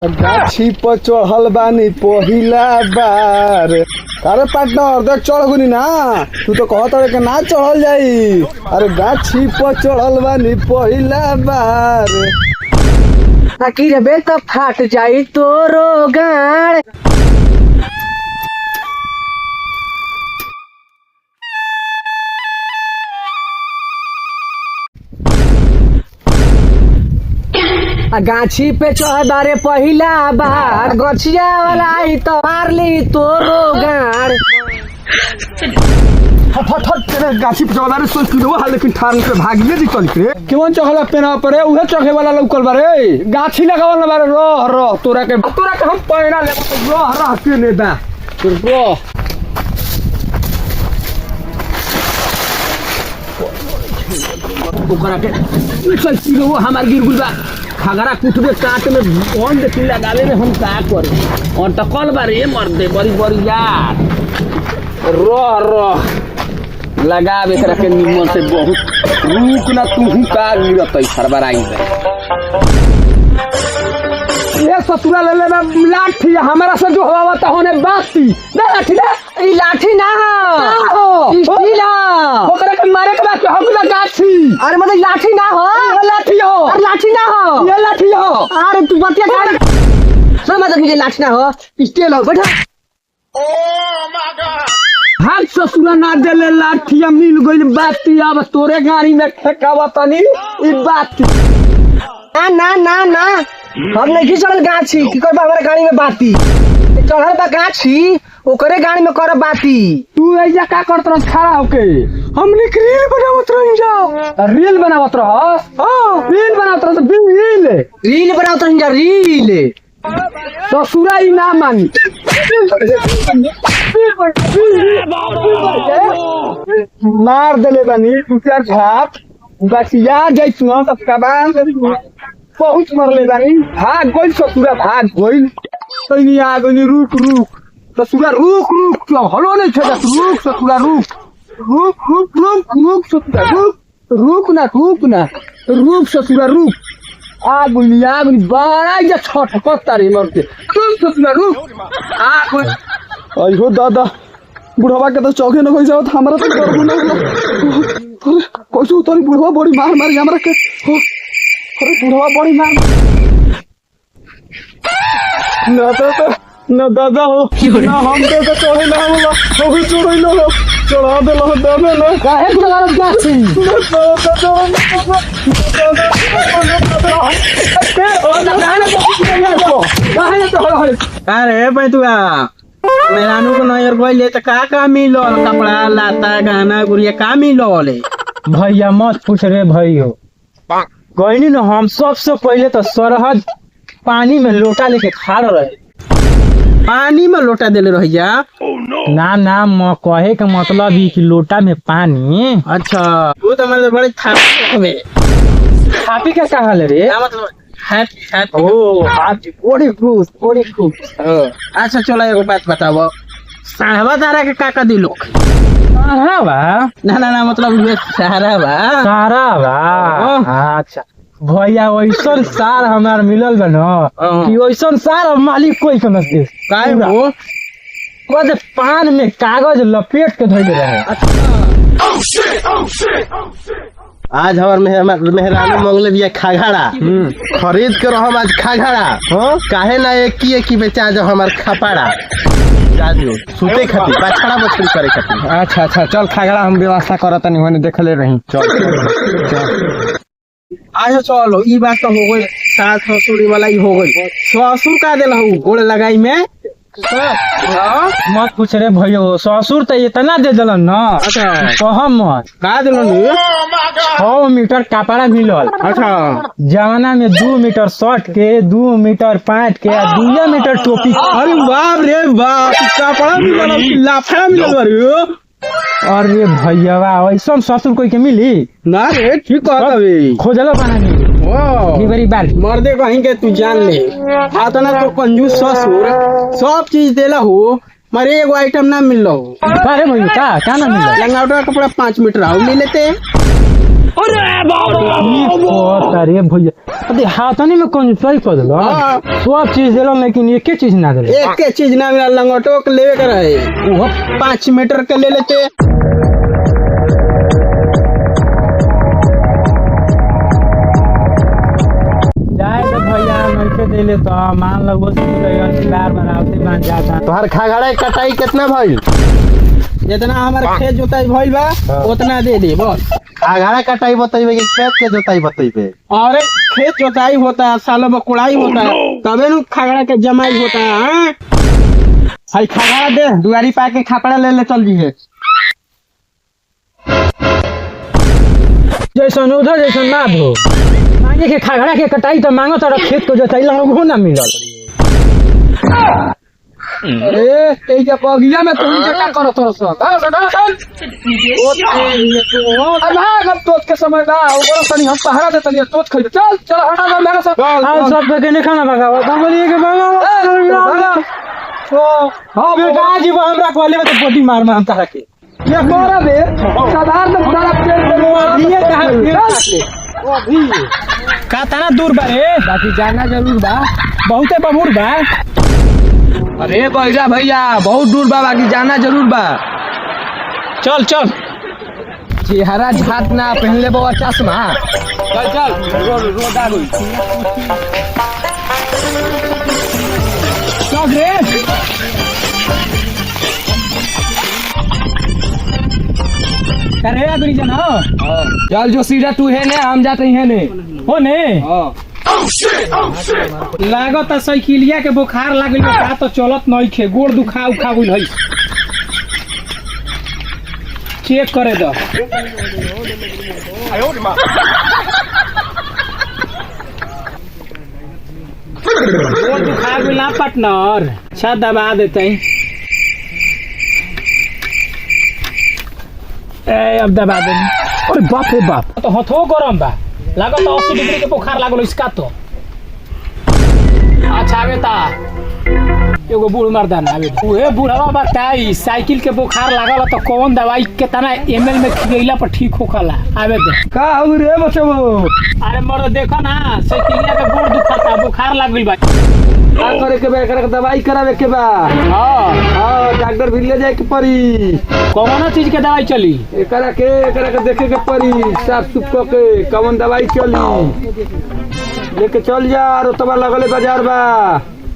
गाछी पर चढ़ल बानी पहिला बार। अरे पार्टनर देख चढ़ गुनी ना, तू तो कहत रहे कि ना चढ़ल जाई। अरे गाछी पर चढ़ल बानी पहिला बार। आखिर बे तो फाट जाई तोरो गाड़। गाछी पे चढ़ बारे पहिला बार, गछिया वाला आई तो मार ली तोरो गाड़। गाछी पे चढ़ल बारे सोच किलो हाल, लेकिन ठार से भागिए दी चल के केवन चढ़ला पेना परे उहे चढ़े वाला लौकल बारे। गाछी लगावल बारे रह तोरा के हम पैना ले रह के ले बा ओकरा के चल किलो हमार गिर गुल बा। खगरा कुटबे काट में बंद की लगावे में हम का करे। और त कल बारे मर दे बड़ी बड़ी यार रह लगावे एकरा के निमन से बहुत रुक ना तू का गिरतई सरबराई में। ये ससुरा ले ले लाठी हमारा से जो हवा त होने बाती ना लाठी ना ई लाठी ना हो, स्टील हो। ओकरा के मारे के बाद हम गाछी। अरे मतलब लाठी ना हो, ये लाठी हो। अरे लाठी ना हो, ये लाठी हो। अरे तू बतिया कर ना, मतलब ये लाठी ना हो, स्टील हो। बैठा हाथ ससुरा ना देले लाठिया मिल गइल बाती। अब तोरे गाड़ी में ठेकावा तनी ई बाती। ना ना ना ना, हम नहीं चढ़ल गाछी की करबा हमारे गाड़ी में बाती। चढ़ल बा गाछी ओकरे गाड़ी में कर बाती। तू ऐजा का करत रह खड़ा होके? हमने रील बनावत रह जा। रील बनावत रह? हां रील बनावत रह। रील बनावत रह जा, रील। ससुरा ई ना मानी। मार देले बानी दू चार घाट बसिया जाई तू तब कबान बहुत मरले बानी। भाग गइल ससुरा, भाग गइल। तनी आ गइल। रुक ससुरा रुक क्यों हलो नहीं छे। रुक ससुरा रुक ससुरा रुक ससुरा रुक। आ गइल बड़ा जा छठ कस्तारी मरते। रुक ससुरा रुक। आ गइल। अयो दादा बुढ़वा के तो चौके न गई जावत, हमरा तो करबो ना। अरे कैसे उतरी बुढ़वा बड़ी मार हमरा के। अरे बुढ़वा बड़ी मार ना दादा हो ना, हम तो चढ़े ना होला हो चढ़े ना हो चढ़ा दे लो दादा ना। काहे बुढ़वा गाछी अरे बैठुआ मेहरानू को नजर गइले त का मिलो? कपड़ा लाता गहना गुड़िया का मिलो? भैया मत पूछ रे भैया। गइनी न हम सबसे पहले तो सरहद पानी में लोटा लेके खा रहे। पानी में लोटा देले रह जा। ना म कहे के मतलब ही कि लोटा में पानी। अच्छा वो तो मतलब बड़े खापी का कहा ले रे? मतलब हैप्पी ओ हाथी बड़ी खुश। अच्छा चलो एगो बात बताओ, साहबा तारा के काका दिलो? कहाँ बा? ना मतलब ये सहारा बा। अच्छा भैया वैसन सार हमार मिलल बा न कि वैसन सार मालिक कोई समझ दे। काहे वो कद पान में कागज लपेट के धइले रहे। आज हमार मेहरानू मंगले बिया खाघाड़ा। खरीद के रहो आज खाघाड़ा। काहे ना एक ही बेचा जो हमार खपाड़ा जाजू सुते खातिर बछड़ा बछड़ी करे खातिर। अच्छा चल खागड़ा हम व्यवस्था करत नहीं होने देखले रही। चल आज चलो ई बात तो हो गई। सास ससुरी वाला ही हो गई। ससुर का देला हूँ गोड़ लगाई में। मत पूछ रे भैया, ससुर तो इतना दे दिलन न। अच्छा कह मत का दिलन? 6 मीटर कपड़ा मिलल। अच्छा जवाना में 2 मीटर शर्ट के, 2 मीटर पैंट के, 2 मीटर टोपी। अरे बाप रे बाप, कपड़ा मिलल लाफड़ा मिलल। अरे भैया ऐसा ससुर कोई के मिली ना रे ठीक कहत खोजलो बनानी। बड़ी बार मर्दे कहीं के तू जान ले। ना तो कंजूस ससुर सब चीज देला हो, मरे एगो आइटम ना मिल रहा। अरे भैया क्या ना मिला? लंगावटा कपड़ा 5 मीटर आओ मिलते। अरे भैया अरे हाथनी में कौन सही कर दिलो सब चीज दिलो लेकिन एक चीज ना दिलो एक के चीज ना मिला लंगोटो के लेवे के रहे वो 5 मीटर के ले लेते। जाए तो भैया नइखे देले तो मान लो वो बार बनावते बन जाता। तोहर खाघड़ा के कटाई कितना भइल? जितना हमारे खेत जोताई भइल बा उतना दे दे बस। खाघड़ा कटाई बतइबे कि खेत के जोताई बतइबे? और खेत जोताई होता है, सालों में कुड़ाई होता है, तबे न खागड़ा के जमाई होता है। हाँ? भाई खागड़ा दे दुआरी पा के खापड़ा ले चल दी है। जैसन उधर जैसन ना हो मांगे के खागड़ा के कटाई तो मांगो तो खेत को जोताई लगो ना मिलल। अरे ए जब बगिया में तुम क्या करो तो सब अब तोत के समय बा ओकरा तनी हम पहाड़ा दे तनी तोत खइबे। चल चल हटा ना मेरा सब हां सब के नहीं खाना भगावा बंगलिए के भगावा हां बेटा जी हमरा कोले में तो पोटी मार मार तारा के ये कोरा बे साधारण सारा पेड़ ये का तना दूर बा रे बाकी जाना जरूर बा बहुते बबूर बा। अरे बैजा भैया बहुत दूर बा बाकी जाना जरूर बा। चल चल चेहरा झाट ना पहनले बा चश्मा। चल चल रोड आ गई। चल रे करे आदमी जना चल जो सीधा तू है ने हम जाते हैं ने हो ने लागत साइकिलिया के बुखार लागल का तो चलत नहीं खे गोड़ दुखा उखा गइल है। चेक करे दो गोड़ दुखा गइल ना पार्टनर। अच्छा दबा देते ए अब दबा दे। अरे बाप रे बाप तो हथो गरम बा लागत 80 डिग्री के बुखार लागल इसका तो। अच्छा बेटा एगो बूढ़ मर्दाना आवे उहे बूढ़वा बताई साइकिल के बुखार लागल तो कौन दवाई कितना ml में खिलैला पर ठीक होखला आवे दे। का हो रे बचबो? अरे मर देखो ना साइकिलिया के गोड़ दुखाता बुखार लाग गइल बा। का करे के बा? एकरा के दवाई करावे के बा। हां डॉक्टर भी ले जाए के पड़ी। कौन चीज के दवाई चली? एकरा के देखे के पड़ी साफ सुफ के कौन दवाई चली लेके चल जा। रोतबा लगले बाजार बा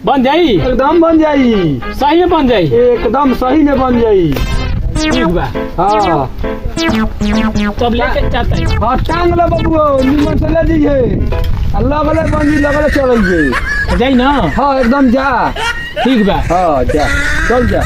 बन जाई एकदम बन जाई। सही में बन जाई एकदम सही में बन जाई। ठीक बा हाँ तब लेके जाता है। हाँ टांग लो बबुओ निमन से ले दीजिए लगले बंदी लगले चल जाई जाई ना। हाँ एकदम जा। ठीक बा हाँ जा चल जा।